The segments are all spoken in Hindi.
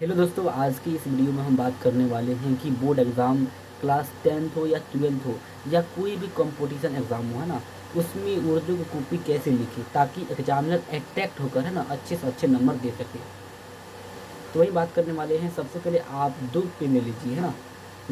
हेलो दोस्तों, आज की इस वीडियो में हम बात करने वाले हैं कि बोर्ड एग्ज़ाम क्लास 10th हो या 12th हो या कोई भी कंपटीशन एग्ज़ाम हो, है ना, उसमें उर्दू की कॉपी कैसे लिखें ताकि एग्जामिनर अट्रैक्ट होकर, है ना, अच्छे से अच्छे नंबर दे सके। तो वही बात करने वाले हैं। सबसे पहले आप दो पेन ले लीजिए, है ना,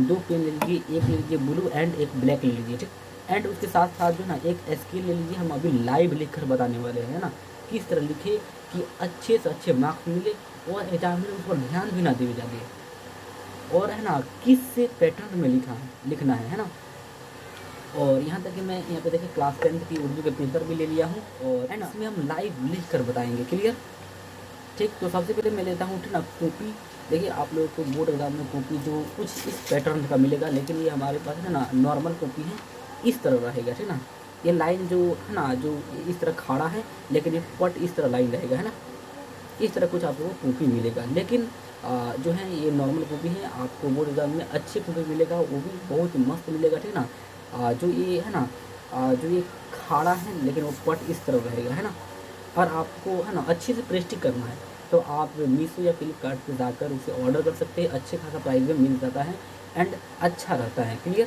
दो पेन ले लीजिए, एक ले लीजिए ब्लू एंड एक ब्लैक ले लीजिए, ठीक। एंड उसके साथ साथ जो है ना एक स्केल ले लीजिए। हम अभी लाइव लिख कर बताने वाले हैं, है ना, किस तरह लिखे कि अच्छे से अच्छे मार्क्स मिले और एग्जामिनर उस पर ध्यान भी ना दे ज़्यादा, और है ना किस से पैटर्न में लिखना है ना। और यहाँ तक कि मैं यहाँ पे देखिए क्लास 10th की उर्दू के पेपर भी ले लिया हूँ, और है ना इसमें हम लाइव लिख कर बताएंगे, क्लियर। ठीक, तो सबसे पहले मैं लेता हूँ, ठीक ना, कॉपी। देखिए आप लोगों को बोर्ड एग्जाम में कॉपी जो कुछ इस पैटर्न का मिलेगा, लेकिन ये हमारे पास है ना नॉर्मल कॉपी है, इस तरह रहेगा, ठीक ना। ये लाइन जो है ना जो इस तरह खड़ा है, लेकिन ये पट इस तरह लाइन रहेगा, है ना। इस तरह कुछ आप लोगों को कॉपी मिलेगा, लेकिन जो है ये नॉर्मल कॉपी है। आपको बोर्ड एग्जाम में अच्छी कॉपी मिलेगा, वो भी बहुत मस्त मिलेगा, ठीक ना। जो ये है ना जो ये खाड़ा है, लेकिन वो पट इस तरह रहेगा, है ना। और आपको है ना अच्छे से प्रेस्टिक करना है, तो आप मीशो या फ्लिपकार्ट पे जाकर उसे ऑर्डर कर सकते हैं। अच्छे खासा प्राइस में मिल जाता है एंड अच्छा रहता है, क्लियर।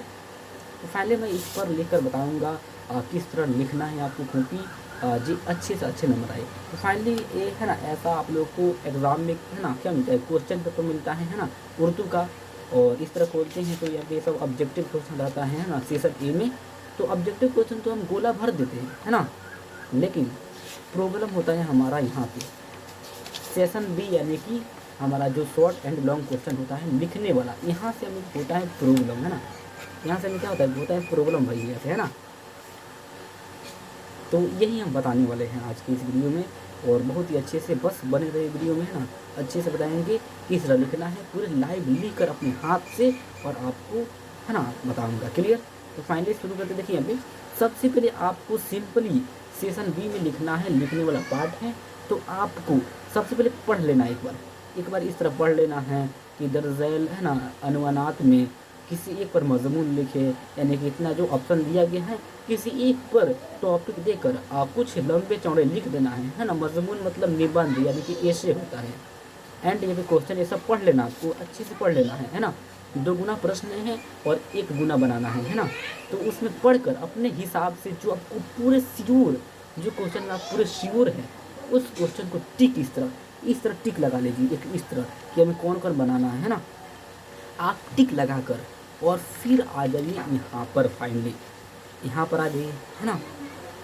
तो फाइनली मैं इस पर लिख कर बताऊँगा किस तरह लिखना है आपको कॉपी जी अच्छे से अच्छे नंबर आए। तो फाइनली ये है ना ऐसा आप लोग को एग्ज़ाम में है ना क्या मिलता है, क्वेश्चन पेपर मिलता है ना, उर्दू का। और इस तरह खोलते हैं तो यहाँ पे सब ऑब्जेक्टिव क्वेश्चन रहता है ना सेशन ए में। तो ऑब्जेक्टिव क्वेश्चन तो हम गोला भर देते हैं, है ना, लेकिन प्रॉब्लम होता है हमारा यहाँ पे सेशन बी, यानी कि हमारा जो शॉर्ट एंड लॉन्ग क्वेश्चन होता है लिखने वाला, यहाँ से हमें होता है प्रॉब्लम, है ना। यहाँ से हमें क्या होता है प्रॉब्लम भाई, ऐसे, है ना। तो यही हम बताने वाले हैं आज की इस वीडियो में, और बहुत ही अच्छे से बस बने रहे वीडियो में, है ना। अच्छे से बताएंगे किस तरह लिखना है, पूरे लाइव लिख कर अपने हाथ से, और आपको है ना बताऊंगा, क्लियर। तो फाइनली शुरू करके देखिए। अभी सबसे पहले आपको सिंपली सेशन बी में लिखना है, लिखने वाला पार्ट है। तो आपको सबसे पहले पढ़ लेना है, एक बार इस तरह पढ़ लेना है कि दरअसल है ना अनुवानात में किसी एक पर मजमून लिखे, यानी कि इतना जो ऑप्शन दिया गया है किसी एक पर टॉपिक देकर कुछ लंबे चौड़े लिख देना है ना। मजमून मतलब निबंध, यानी कि ऐसे होता है। एंड ये भी क्वेश्चन ये सब पढ़ लेना, आपको अच्छे से पढ़ लेना है ना। 2 गुना प्रश्न है और 1 गुना बनाना है ना। तो उसमें पढ़कर अपने हिसाब से जो आपको पूरे श्योर, जो क्वेश्चन में आप पूरे श्योर है, उस क्वेश्चन को टिक इस तरह टिक लगा लीजिए, एक इस तरह कि हमें कौन कौन बनाना है ना। आप टिक लगाकर और फिर आ जाइए यहाँ पर, फाइनली यहाँ पर आ जाइए, है ना।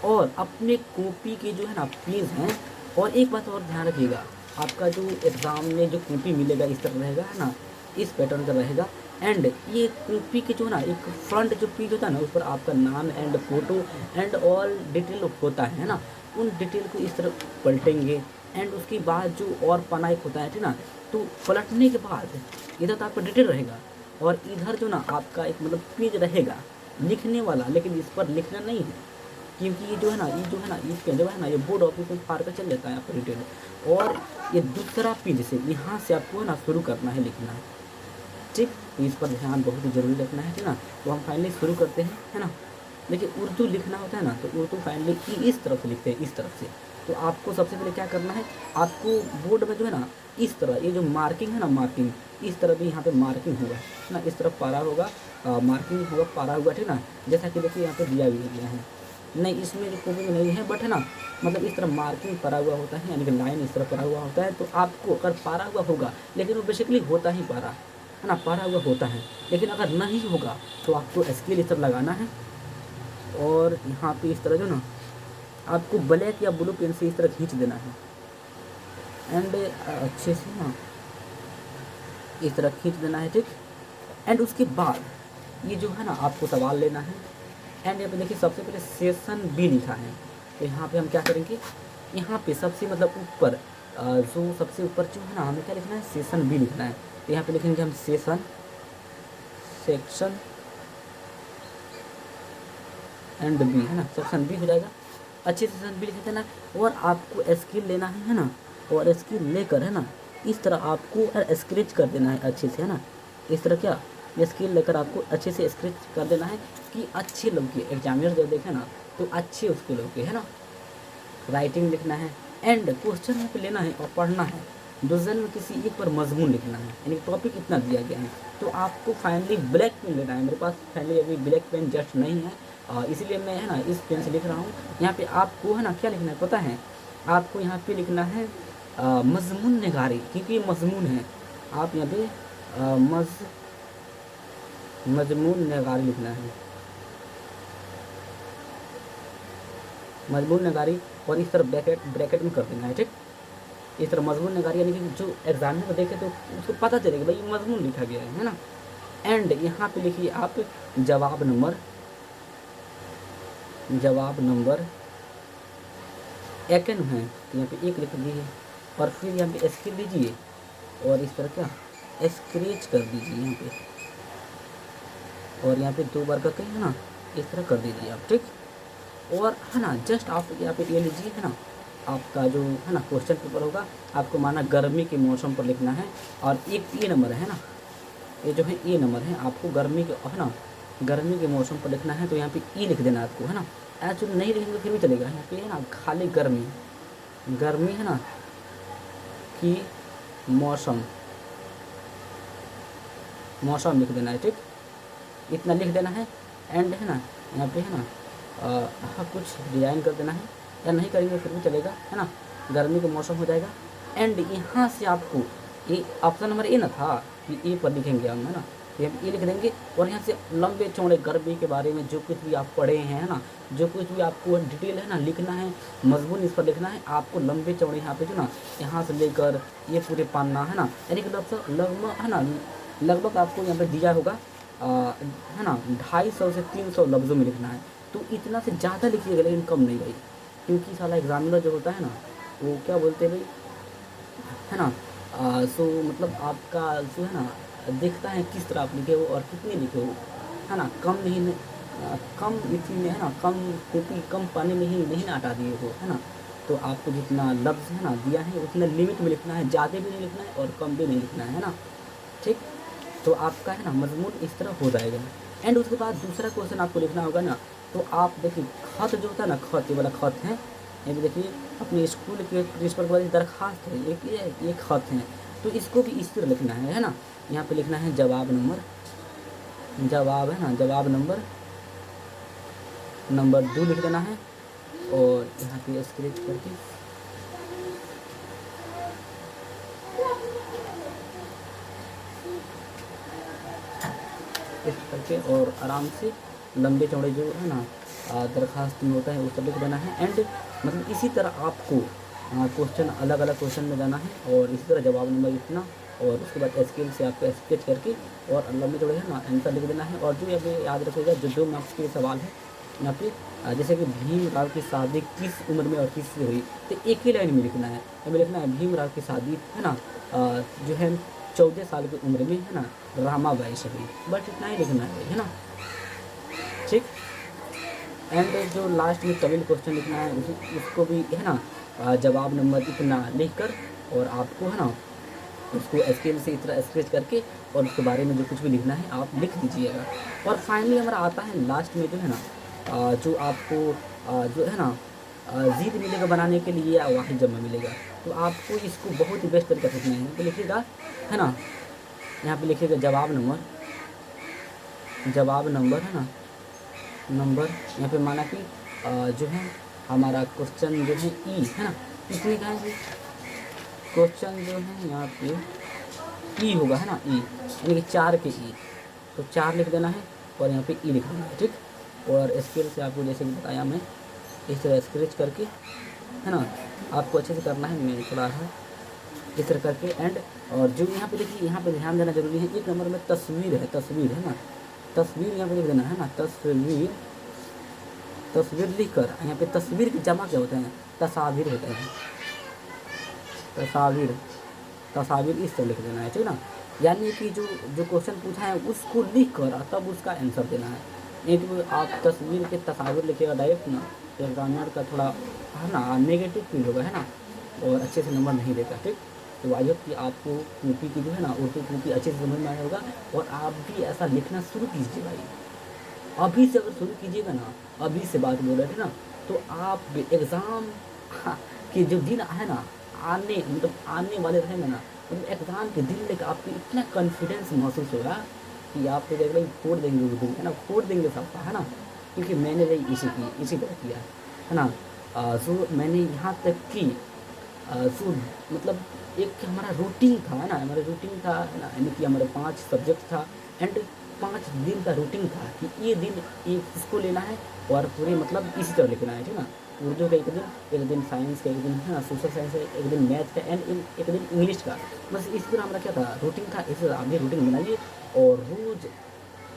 और अपने कॉपी के जो है ना पेज हैं, और एक बात और ध्यान रखिएगा, आपका जो एग्ज़ाम में जो कॉपी मिलेगा इस तरह रहेगा, है ना, इस पैटर्न का रहेगा। एंड ये कॉपी के जो है ना एक फ्रंट जो पेज होता है ना, उस पर आपका नाम and photo and all detail होता है ना। उन डिटेल को इस तरह पलटेंगे। एंड उसके बाद जो और पन्ना एक होता है, ठीक ना, तो पलटने के बाद इधर तो आपका डिटेल रहेगा, और इधर जो ना आपका एक मतलब पेज रहेगा लिखने वाला, लेकिन इस पर लिखना नहीं है, क्योंकि ये जो है ना ये पेज जो है ना ये बोर्ड ऑफिस में फाड़ कर चल जाता है आपका डिटेल। और ये दूसरा पेज से यहाँ से आपको है ना शुरू करना है लिखना है, ठीक। तो इस पर ध्यान बहुत ही जरूरी रखना है, ठीक ना। तो हम फाइनली शुरू करते हैं, है ना। देखिए उर्दू लिखना होता है ना, तो उर्दू फाइनली इस तरफ से लिखते हैं, इस तरफ से। तो आपको सबसे पहले क्या करना है, आपको बोर्ड में जो है ना इस तरह ये जो मार्किंग है ना, मार्किंग इस तरह भी यहाँ पे मार्किंग होगा, है ना। इस तरफ पारा होगा, मार्किंग होगा, पारा होगा, ठीक ना। जैसा कि देखिए यहाँ पे दिया भी गया है, नहीं इसमें जो कॉपी में नहीं है, बट है ना मतलब इस तरह मार्किंग पड़ा हुआ होता है, यानी कि लाइन इस तरह पड़ा हुआ होता है। तो आपको अगर पारा हुआ होगा, लेकिन वो बेसिकली होता ही पारा, है ना, पारा हुआ होता है। लेकिन अगर नहीं होगा तो आपको स्केल इस तरह लगाना है, और यहाँ पे इस तरह जो ना आपको ब्लैक या ब्लू पेन से इस तरह खींच देना है। एंड अच्छे से ना इस तरह खींच देना है, ठीक। एंड उसके बाद ये जो है ना आपको सवाल लेना है। एंड यहाँ पे देखिए सबसे पहले सेशन बी लिखा है, तो यहाँ पे हम क्या करेंगे, यहाँ पे सबसे मतलब ऊपर जो सबसे ऊपर जो है ना हमें क्या लिखना है, सेशन बी लिखना है। तो यहाँ पे लिखेंगे हम सेक्शन एंड बी, है ना, सेक्शन बी हो जाएगा। अच्छे से सेक्शन बी लिख देना। और आपको स्केल लेना है ना, और स्केल लेकर है ना इस तरह आपको स्केच कर देना है अच्छे से, है ना। इस तरह क्या ये स्केल लेकर आपको अच्छे से स्केच कर देना है कि अच्छे लोग के एग्जामिनर जब देखे ना तो अच्छे उसके लोग के, है ना। राइटिंग लिखना है एंड क्वेश्चन पे लेना है और पढ़ना है, दुज़न में किसी एक पर मज़मून लिखना है, यानी टॉपिक इतना दिया गया है। तो आपको फाइनली ब्लैक पेन लेना है। मेरे पास फाइनली अभी ब्लैक पेन जस्ट नहीं है, इसलिए मैं है ना इस पेन से लिख रहा हूँ। यहाँ पे आपको है ना क्या लिखना है पता है? आपको यहाँ पे लिखना है मज़मून नगारी, क्योंकि ये मज़मून है। आप यहाँ पे मज़मून नगारी लिखना है, मज़मून नगारी, और इस तरह ब्रैकेट में कर देना है, ठीक। इस तरह मज़मून नगारी, यानी कि जो एग्जामिनर को देखे तो उसको पता चलेगा भाई ये मज़मून लिखा गया है ना। एंड यहाँ पे लिखिए आप जवाब नंबर एकन है, तो यहाँ पे एक लिख दीजिए, और फिर यहाँ पे स्केल लीजिए और इस तरह क्या स्क्रेच कर दीजिए यहाँ पे, और यहाँ पे 2 बार करके है ना इस तरह कर दीजिए आप, ठीक। और है ना जस्ट आप यहाँ पे ये लीजिए है ना, आपका जो है ना क्वेश्चन पेपर होगा, आपको माना गर्मी के मौसम पर लिखना है। और एक ये नंबर है ना, ये जो है ये नंबर है, आपको गर्मी के है ना गर्मी के मौसम पर लिखना है। तो यहाँ पे ई लिख देना आपको, है ना। एक्चुअली नहीं लिखेंगे फिर भी चलेगा, यहाँ पे है ना खाली गर्मी है ना कि मौसम लिख देना है, ठीक। इतना लिख देना है। एंड है ना यहाँ पे है ना कुछ डिज़ाइन कर देना है, या नहीं करेंगे फिर भी चलेगा, है ना। गर्मी का मौसम हो जाएगा। एंड यहाँ से आपको ये ऑप्शन नंबर ए ना था कि ए पर लिखेंगे हम, है ना। ये हम ए लिख देंगे, और यहाँ से लंबे चौड़े गर्मी के बारे में जो कुछ भी आप पढ़े हैं, है ना, जो कुछ भी आपको डिटेल है ना लिखना है, मजमून इस पर लिखना है आपको, लंबे चौड़े यहाँ पे जो ना यहाँ से लेकर ये पूरे पन्ना, है ना, यानी कि लगभग है ना लगभग आपको यहाँ पे दिया होगा है ना 250 से 300 लफ्ज़ों में लिखना है। तो इतना से ज़्यादा लिखिएगा, लेकिन कम नहीं भाई, क्योंकि साला एग्जामिनर जो होता है ना वो क्या बोलते हैं भाई, है ना। सो मतलब आपका जो है ना देखता है किस तरह आप लिखे हो और कितने लिखे हो, है ना। कम लिखी में है ना, कम कॉपी कम पानी में ही नहीं ना हटा दिए हो, है ना। तो आपको जितना लफ्ज़ है ना दिया है उतना लिमिट में लिखना है, ज़्यादा भी नहीं लिखना है और कम भी नहीं लिखना है ना, ठीक। तो आपका है ना मजमून इस तरह हो जाएगा। एंड उसके बाद दूसरा क्वेश्चन आपको लिखना होगा ना, तो आप देखिए खत जो होता है ना, खत ये वाला खत है, ये भी देखिए अपने स्कूल के प्रिंसिपल के बाद दरख्वास्त है, ये खत है, तो इसको भी इस तरह लिखना है ना। यहाँ पे लिखना है जवाब नंबर 2 लिख देना है, और यहाँ पे स्क्रेच करके इस करके और आराम से लंबे चौड़े जो है ना दरख्वास्त में होता है उस पर लिख देना है। एंड मतलब इसी तरह आपको क्वेश्चन अलग अलग क्वेश्चन में जाना है, और इसी तरह जवाब नंबर इतना, और उसके बाद स्केल से आपको स्केच करके और लंबे चौड़े है ना आंसर लिख देना है। और जो यहाँ पे याद रखिएगा जो 2 मार्क्स के सवाल है यहाँ पे जैसे कि भीमराव की शादी किस उम्र में और किससे हुई, तो एक ही लाइन में लिखना है। हमें लिखना है भीमराव की शादी है ना जो है 14 साल की उम्र में, है ना, रामाबाई से हुई, बस इतना ही लिखना है ना, ठीक। एंड जो लास्ट में तमिल क्वेश्चन लिखना है उसको भी है ना जवाब नंबर इतना लिखकर, और आपको है ना उसको स्केल से इतना स्केच करके और उसके बारे में जो कुछ भी लिखना है आप लिख दीजिएगा। और फाइनली हमारा आता है लास्ट में जो है ना जो आपको जो है ना ज़ीद मिलेगा बनाने के लिए या वाहिद जमा मिलेगा, तो आपको इसको बहुत ही बेस्ट तरीके से लिखना है। यहाँ पे लिखिएगा, है ना, यहाँ पे लिखिएगा जवाब नंबर है ना नंबर, यहाँ पे माना कि जो है हमारा क्वेश्चन जो है ई है ना, इसमें क्या है क्वेश्चन जो है यहाँ पे ई होगा, है ना, ई यानी कि 4 के ई, तो 4 लिख देना है और यहाँ पे ई लिख देना है, ठीक। और स्केल से आपको जैसे कि बताया मैं इस तरह स्क्रेच करके, है ना, आपको अच्छे से करना है, मैं थोड़ा है इस तरह करके। एंड और जो यहाँ पे देखिए यहाँ पे ध्यान देना जरूरी है, 1 नंबर में तस्वीर है ना, तस्वीर यहाँ पे लिख देना है ना, तस्वीर लिख कर यहाँ पे तस्वीर की जमा क्या होता है, तस्वीर होता है, तस्वीर इस तरह लिख देना है, ठीक ना। यानी कि जो क्वेश्चन पूछा है उसको लिख कर तब उसका आंसर देना है। एक आप तस्वीर के तस्वीर लिखिएगा डायरेक्ट ना, तो एग्जामिनर का थोड़ा है ना नेगेटिव फील होगा, है ना, और अच्छे से नंबर नहीं देगा, ठीक। तो आई होप कि आपको कॉपी की जो है ना उर्दू कॉपी अच्छे से समझ में आया होगा, और आप भी ऐसा लिखना शुरू कीजिए भाई, अभी से अगर शुरू कीजिएगा ना, अभी से बात बोल रहे थे ना, तो आप एग्ज़ाम के जो दिन है ना आने वाले रहेंगे ना, मतलब एग्ज़ाम के दिन लेकर आपको इतना कॉन्फिडेंस महसूस होगा कि आप तो भाई फोड़ देंगे उर्दू, है ना, फोड़ देंगे सबका, है ना, क्योंकि मैंने भाई इसी तरह किया है ना। सो मैंने यहाँ तक कि सो मतलब एक हमारा रूटीन था, है ना, हमारा रूटीन था, है ना, यानी कि हमारे 5 सब्जेक्ट था एंड 5 दिन का रूटीन था कि ये दिन ये इसको लेना है और पूरे मतलब इसी तरह लिखना है, ठीक ना। उर्दू का एक दिन साइंस का, एक दिन है ना सोशल साइंस का, एक दिन मैथ का एंड एक दिन इंग्लिश का। बस इसी तरह हमारा क्या था, रूटीन था। इसी तरह आप भी रूटीन बनाइए और रोज़,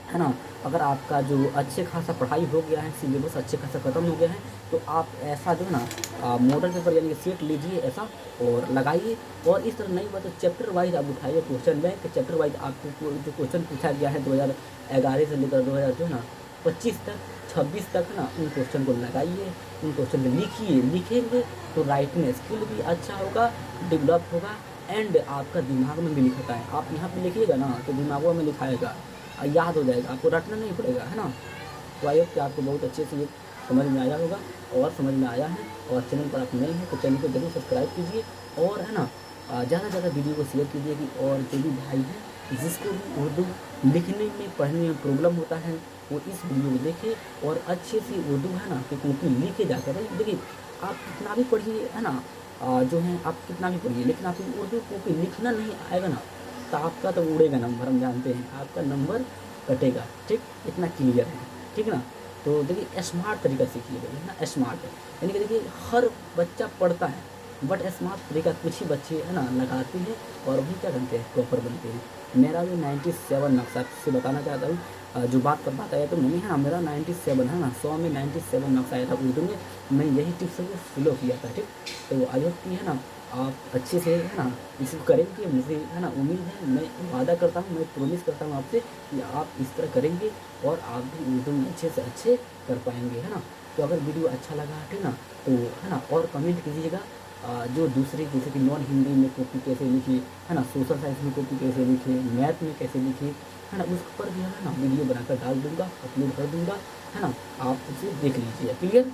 है ना, अगर आपका जो अच्छे खासा पढ़ाई हो गया है, सिलेबस अच्छे खासा ख़त्म हो गया है, तो आप ऐसा जो है ना मॉडल पेपर यानी कि सेट लीजिए ऐसा और लगाइए। और इस तरह नहीं हुआ तो चैप्टर वाइज आप उठाइए क्वेश्चन बैंक, चैप्टर वाइज आपको जो क्वेश्चन पूछा गया है 2011 से लेकर 2000 जो है ना 25 तक 26 तक, है ना, उन क्वेश्चन को लगाइए, उन क्वेश्चन को लिखिए। लिखेंगे तो राइटिंग स्किल भी अच्छा होगा, डेवलप होगा एंड आपका दिमाग में भी लिखता है। आप यहाँ पे लिखिएगा ना तो दिमागों में लिखाएगा, याद हो जाएगा, आपको रटना नहीं पड़ेगा, है ना। तो आई होप कि आपको बहुत अच्छे से ये समझ में आया होगा और समझ में आया है। और चैनल पर आप नए हैं तो चैनल को जरूर सब्सक्राइब कीजिए और, है ना, ज़्यादा से ज़्यादा वीडियो को शेयर कीजिए कि और जो भी भाई हैं जिसको भी उर्दू लिखने में पढ़ने में प्रॉब्लम होता है वो इस वीडियो को देखे और अच्छे से उर्दू, है ना, की कॉपी लिखे जाकर। भाई देखिए, आप कितना भी पढ़िए, है ना, जो है आप कितना भी पढ़िए, लेकिन आपको उर्दू कॉपी लिखना नहीं आएगा ना तो आपका तो उड़ेगा नंबर, हम जानते हैं आपका नंबर कटेगा, ठीक, इतना क्लियर है, ठीक है ना। तो देखिए स्मार्ट तरीका सीखिए, है ना, स्मार्ट है यानी कि देखिए हर बच्चा पढ़ता है बट स्मार्ट तरीका कुछ ही बच्चे, है ना, लगाते हैं और वही क्या बनते हैं, टॉपर बनते हैं। मेरा भी 97 नक्शा से बताना चाहता हूँ, जो बात कर पाता है तो मैंने, है ना, मेरा 97, है ना, 100 में 97 नक्शा आया था उर्दू में। मैं यही टिप्स को फॉलो किया था, ठीक। तो आई होप कि, है ना, आप अच्छे से, है ना, इसको करेंगे। मुझे, है ना, उम्मीद है, मैं वादा करता हूँ, मैं प्रॉमिस करता हूँ आपसे कि आप इस तरह करेंगे और आप भी उर्दू में अच्छे से अच्छे कर पाएंगे, है ना। तो अगर वीडियो अच्छा लगा, ठीक ना, तो, है ना, और कमेंट कीजिएगा जो दूसरी जैसे कि नॉन हिंदी में कॉपी कैसे लिखी, है ना, सोशल साइंस में कॉपी कैसे लिखी, मैथ में कैसे लिखी, है ना, उस पर भी, है ना, वीडियो बनाकर डाल दूँगा, अपलोड कर दूँगा, है ना, आप उसे देख लीजिए। क्लियर।